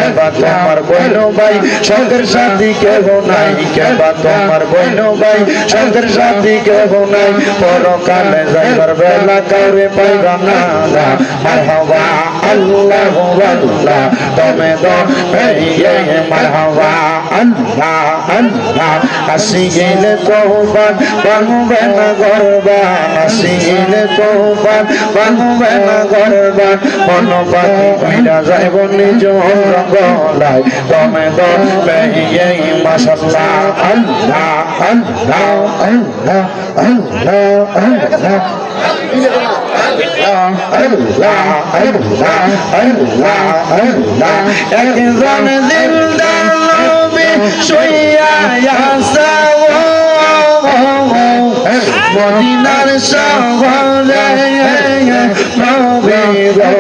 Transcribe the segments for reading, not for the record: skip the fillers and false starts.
কেবা তোমার বইন ভাই সঙ্গের সাথী কেহ নাই কেবা তোমার বইন ভাই সঙ্গের সাথী কেহ নাই পরকালে যাইবার বেলা কাউরে পাইবা না মারহাবা আল্লাহ আল্লাহ তুমি দো মারহাবা আল্লাহ আল্লাহ আসি গেলে তোবান বাংবে না গরবান আসি গেলে তোবান বাংবে না গরবান মন পাখি কইরা যাইব নিজ রঙ্গলায় তুমি দো মাশাআল্লাহ আল্লাহ আল্লাহ আল্লাহ আল্লাহ আল্লাহ আল্লাহ আল্লাহ আল্লাহ একজন দিলদার নবী শুইয়া আছে মদিনার শহরে নবী গো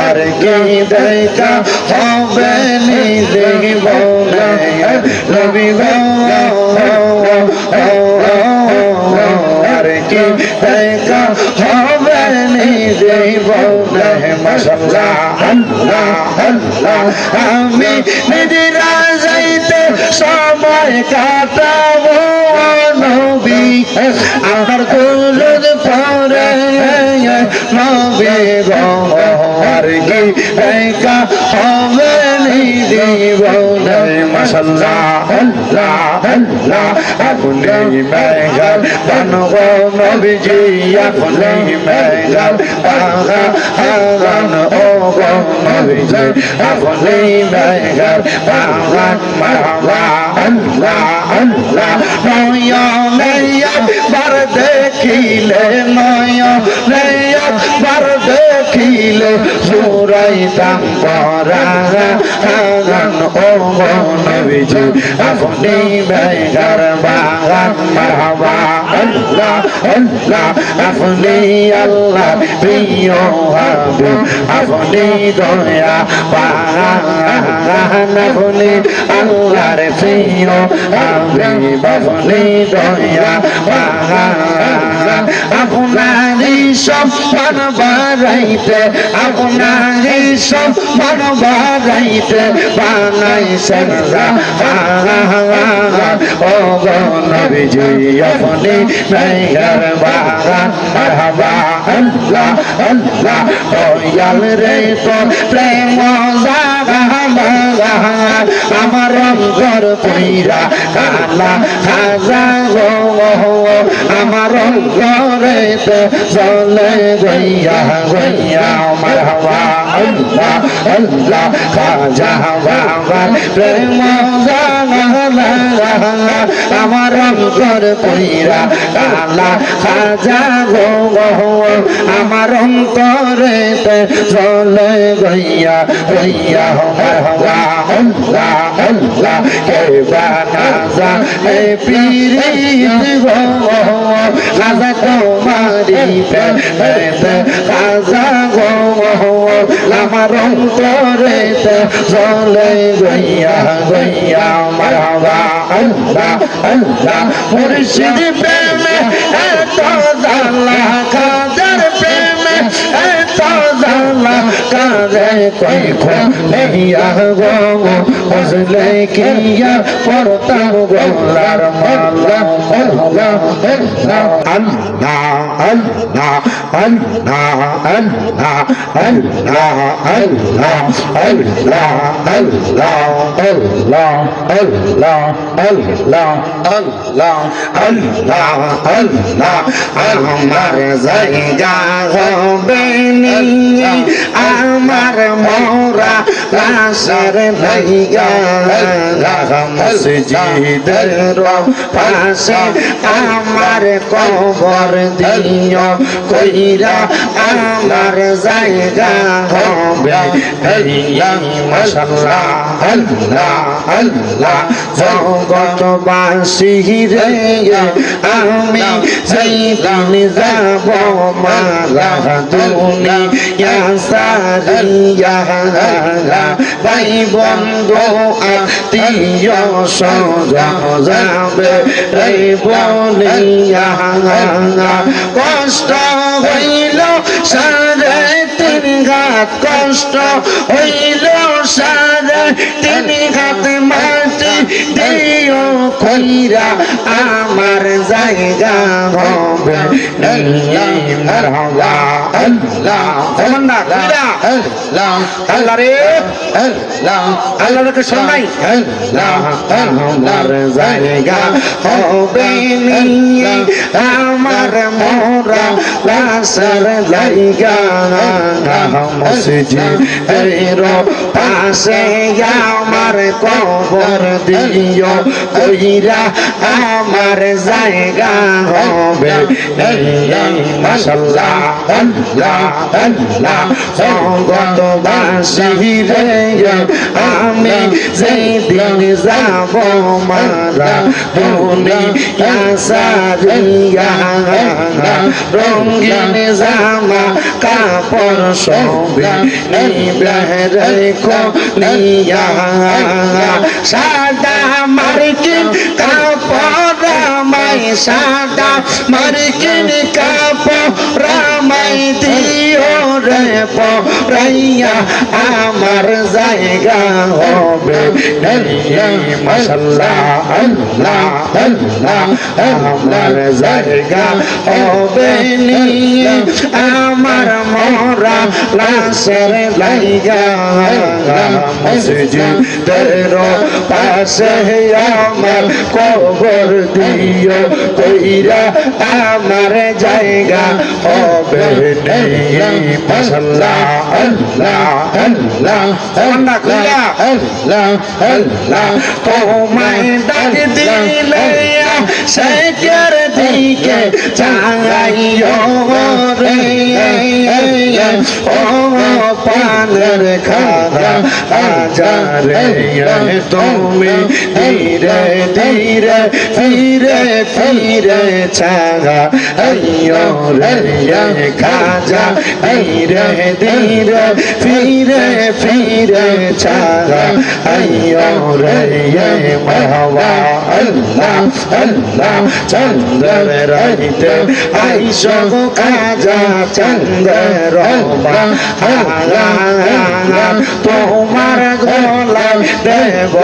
আর কি দেখা হবে নি দেখিব নবী গো আর কি দেখা হবে নি দেখিব মাশাআল্লাহ আল্লাহ আল্লাহ আমি নিদিরা যাইতে সময় কাটাবো নবী আমার দুরুদ পড়ে নবী গো আর কি দেখা হবে নি দেখিব মাশাআল্লাহ আল্লাহ আল্লাহ আপনি মেঘাল বানগো নবীজি আপনি মেঘাল বাগান ও গো নবীজি আপনি মেঘাল বাগান মারহাবা আল্লাহ আল্লাহ নয়নে একবার দেখিলে নয়নে একবার দেখিলে জুরাইতাম পরাগান ও গো নবীজি আপনি মেঘার বাগান মারহাবা আল্লাহ আল্লাহ আপনি আল্লাহ প্রিয় হাবিব আপনি দয়া পান আপনি আল্লাহর প্রিয় হাবিব আপনি দয়া পান আপনারই সম্মান বাড়াইতে আপনারই সম্মান বাড়াইতে বানাইছেন ও গো নবীজি আপনি মেঘার বাগান মারহাবা আল্লাহ আল্লাহ দয়াল রে তোর প্রেম আমার অন্তর কইরা কালা খাজা গো আমার অন্তরেতে চলে গইয়া গইয়া মারহাবা আল্লাহ আল্লাহ খাজা বাবা প্রেম আমার অন্তর কইরা কালা খাজা গো আমার অন্তরেতে চলে গইয়া গইয়া মারহাবা আল্লাহ আল্লাহ কে বানাজা এ পীরিত গো খাজা তোমারি পেতে খাজা গো আমার অন্তরেতে চলে গইয়া গইয়া মারহাবা আল্লাহ আল্লাহ মুর্শিদ প্রেমে এত জালা খাজার প্রেমে এত জালা কারে কই খো নেহিয়া গো বুঝলে কিয়া পরতাম গোলার মালা আল্লাহ আল্লাহ আল্লাহ আল্লাহ আল্লাহ আল্লাহ আল্লাহ আল্লাহ আল্লাহ আল্লাহ আল্লাহ আল্লাহ আল্লাহ আল্লাহ আল্লাহ আল্লাহ আমার জায়গা হবে নি আমার মোরা লাশের জায়গা মসজিদের পাশে আমার কবর দিও কইরা আমার জায়গা হবে মাশাআল্লাহ আল্লাহ আল্লাহ জগৎবাসী রে আমি যেদিন যাব মারা দুনিয়া সারিয়া ভাই বন্ধু আত্মীয় স্বজন যাবে এই বলিয়া কষ্ট হইল সাড়ে তিন ঘাত কষ্ট হইল সাড়ে কইরা আমার জায়গা হবে মারহাবা আল্লাহ কমান্ডা কইরা আল্লাহ আল্লাহ রে আল্লাহ আল্লাহ রে শোনাই আল্লাহ আমার জায়গা হবে আমার মোরা লাশের জায়গা মসজিদের পাশে আমার কবর দিও কইরা আমার জায়গা হবে মাশাআল্লাহ আল্লাহ আল্লাহ জগৎবাসী রে আমি যেদিন যাব মারা দুনিয়া সারিয়া রঙিন জামা কাপড় সবে নিবে রেখো নিয়া সাদা মার্কিন কাপড় রামাই সাদা মার্কিন কাপড় রামাই দিও রে পরাইয়া আমার জায়গা হবে মাশাআল্লাহ আল্লাহ আল্লাহ আমার জায়গা হবে আমার মোরা লাশের জায়গা মসজিদের পাশে আমার কবর দিও কইরা আমার জায়গা হবে মাশাআল্লাহ আল্লাহ আল্লাহ কন্যা কইরা আল্লাহ আল্লাহ তোমায় ডাক দিলে সেকের দিকে চাইও রে ও পানের খাদা আজারে তুমি ধীরে ধীরে ফিরে ফিরে ছাগা আইও রে খাজা ধীরে ধীরে ফিরে ফিরে ছাগা আইও রে মাহওয়া আল্লাহ আল্লাহ চন্দ্র রাইতে আইসো খাজা চন্দ্র তোমার গোলাম দেব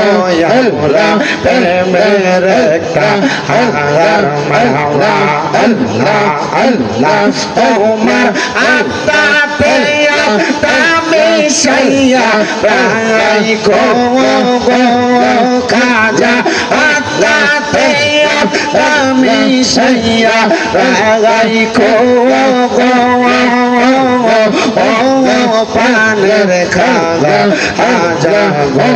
আমরা প্রেমের একটা হার মাওলা আল্লাহ আল্লাহ তোমার আত্মাতে আত্মা সাইয়া রাই গো গো খাজা আত্মাতে আত্মা সাইয়া রাই গো গো পানের খাগা আজা গো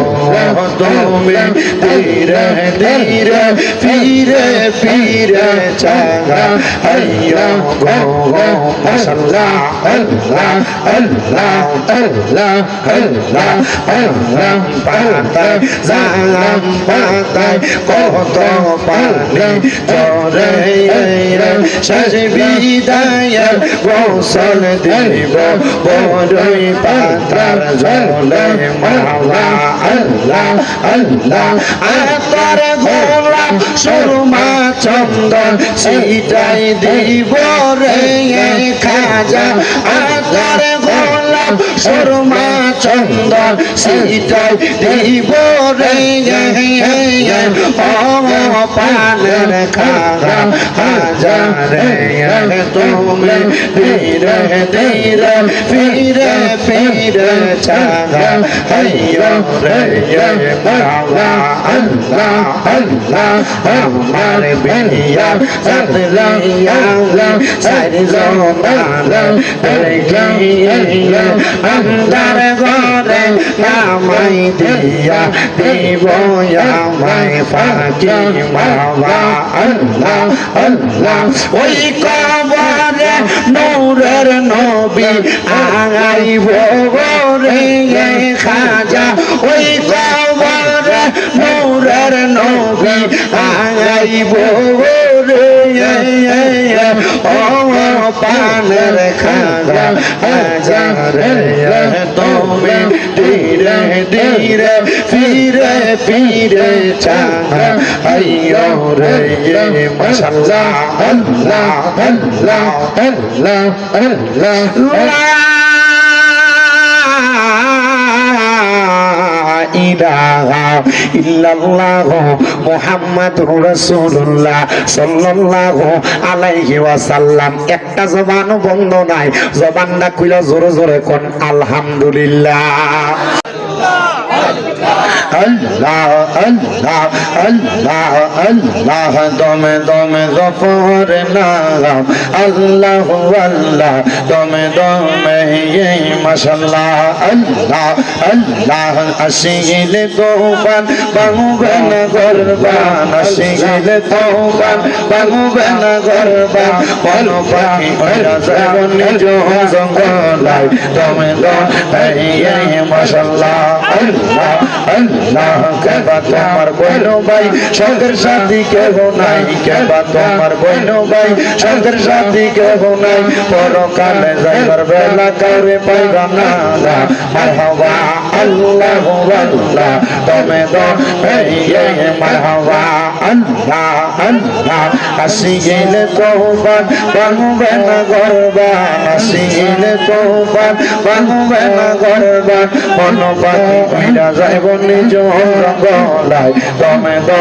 তুমি ধীরে ধীরে ফিরে ফিরে চাগা আইয়ো গো মাশাআল্লাহ আল্লাহ আল্লাহ আল্লাহ আল্লাহ আল্লাহ পাতায় জালাম পাতায় কত পানি তোরে শেষ বিদায় গোসল দিব বড়ই পাতার জলে মাওলা আল্লাহ আল্লাহ আতর গোলাপ সুরমা চন্দন সিটাই দিব রে খাজা আতর গোলাপ সুরমা চন্দন সিটাই দিব রে ও পানের খাগা হাজারে তুমি ধীরে ধীরে ফিরে ফিরে চাগা আইয়ো রে মাওলা আল্লাহ আল্লাহ আমার বিয়া সাদলিয়া সারি জমানা দেখিয়া আন্দার ঘরে নামাই দিয়া দিব আমায় ফাঁকি মাওলা আল্লাহ আল্লাহ ওই কবরে নূরের নবী আইব রে খাজা ওই কবরে নূরের নবী আইব রে ও পানের খাগা আজারে তুমি ধীরে ধীরে ফিরে ফিরে চাগা আইয়ো রে মাশাআল্লাহ আল্লাহ আল্লাহ আল্লাহ আল্লাহ ইলাহা ইল্লাল্লাহ মুহাম্মাদুর রাসূলুল্লাহ সাল্লাল্লাহু আলাইহি ওয়াসাল্লাম। একটা জবানও বন্ধ নাই, জবানটা খুলে জোরে জোরে কোন আলহামদুলিল্লাহ। আল্লাহ আল্লাহ আল্লাহ আল্লাহ দমে দমে জপর নাম আল্লাহ আল্লাহ দমে দমে মাশাআল্লাহ আল্লাহ আল্লাহ আসিলে তোবান বাংবে না গরবান আসিলে তোবান বাংবে না গরবান কোন পাখি ওরা জীবন নিজ জঙ্গলায় দমে দমে মাশাআল্লাহ আল্লাহ আল্লাহ কেবা তোমার বইন ভাই সঙ্গের সাথী কেহ নাই কেবা তোমার বইন ভাই সঙ্গের সাথী কেহ নাই পরকালে যাইবার বেলা কাউরে পাইবা না মারহাবা আল্লাহ আল্লাহ তুমি তো মারহাবা আল্লাহ আল্লাহ আসি গেলে তোবান বাংবে না গরবান আসি গেলে তোবান বাংবে না গরবান কোন পাখি কইরা যাইব নিজ রঙ্গলায় তুমি তো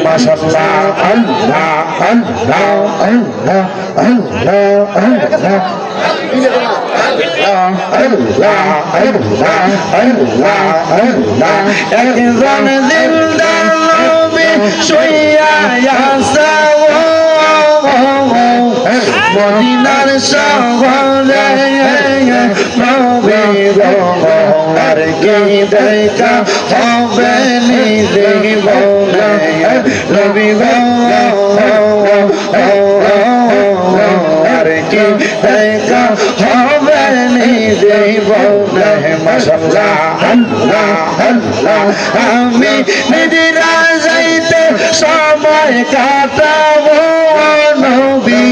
মাশাআল্লাহ আল্লাহ আল্লাহ আল্লাহ আল্লাহ আল্লাহ আল্লাহ আল্লাহ আল্লাহ একজন জিলদার নবী শুইয়া আছে মদিনার শহরে নবী গো আর কি দেখা হবে নি জীবনে নবী গো আর কি দেখা হবে নি জীবনে মাশাআল্লাহ আল্লাহ আল্লাহ আমি নিজেরা যাইতে সময় কাটাবো নবী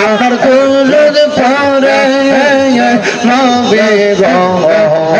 আমার দুরুদ পড়ে নবী গো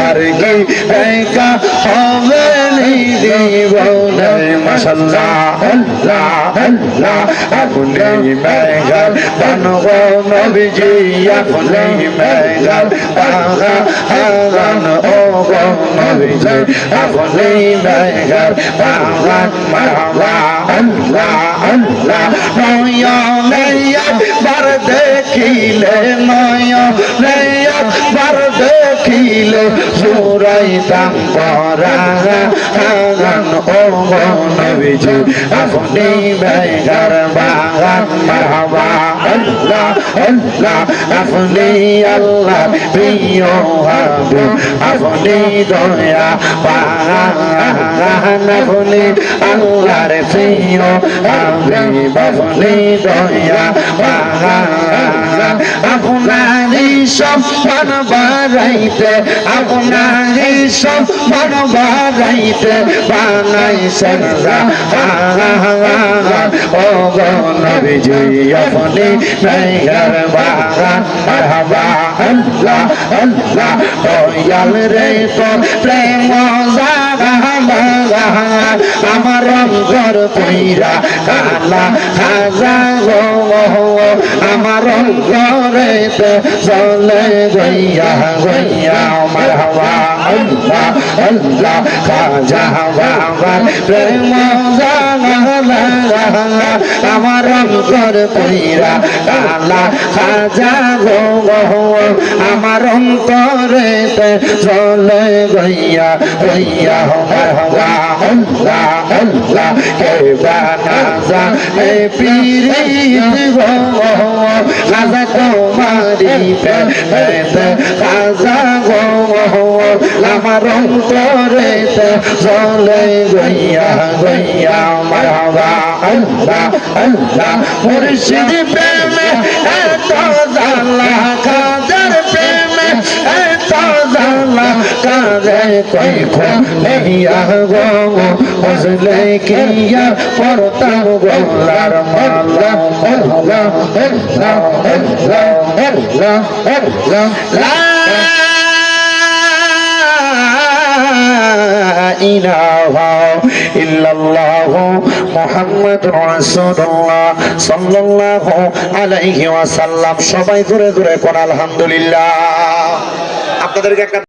আর কি দেখা হবে নি জীবনে মাশাআল্লাহ আল্লাহ আল্লাহ আপনি মেঘার বানগো নবীজি আপনি মেঘার বাগান ও গো নবীজি আপনি মেঘার বাগান মারহাবা আল্লাহ আল্লাহ নয়নে একবার দেখিলে নয়নে একবার দেখিলে জুড়াইতাম পরাগান ও গো নবীজি আপনি মেঘার বাগান মারহাবা আল্লাহ আল্লাহ আপনি আল্লাহ প্রিয় হাবিব আপনি দয়া পান আপনি আল্লাহর প্রিয় হাবিব আপনি দয়া পান আপনারই সম্মান বাড়াইতে আপনারই সম্মান বাড়াইতে বানাইছেন ও গো নবীজি আপনি মেঘার বাগান মারহাবা আল্লাহ আল্লাহ দয়াল রে তোর প্রেম আমার অন্তর পুইরা কালা খাজা গো আমার অন্তরেতে চলে গইয়া গইয়া মারহাবা আল্লাহ আল্লাহ খাজা বাবা প্রেম আমার অন্তর পুইরা কালা খাজা গো আমার অন্তরেতে চলে গইয়া গইয়া মারহাবা আল্লাহ আল্লাহ কে বানা জানে পীরিত গো খাজা তোমারি পেতে খাজা গো আমার অন্তরেতে চলে গইয়া গইয়া মারহাবা আল্লাহ আল্লাহ মুর্শিদ প্রেমে এত জালা খাজার প্রেমে এত জালা কাজে কই খো নেহিয়া গো বুঝলে কিয়া পরতাম গোলার মালা আল্লাহ আল্লাহ আল্লাহ আল্লাহ আল্লাহ লা ইলাহা ইল্লাল্লাহু মুহাম্মাদুর রাসূলুল্লাহ সাল্লাল্লাহু আলাইহি ওয়াসাল্লাম। সবাই জোরে জোরে কোন আলহামদুলিল্লাহ। আপনাদেরকে একটা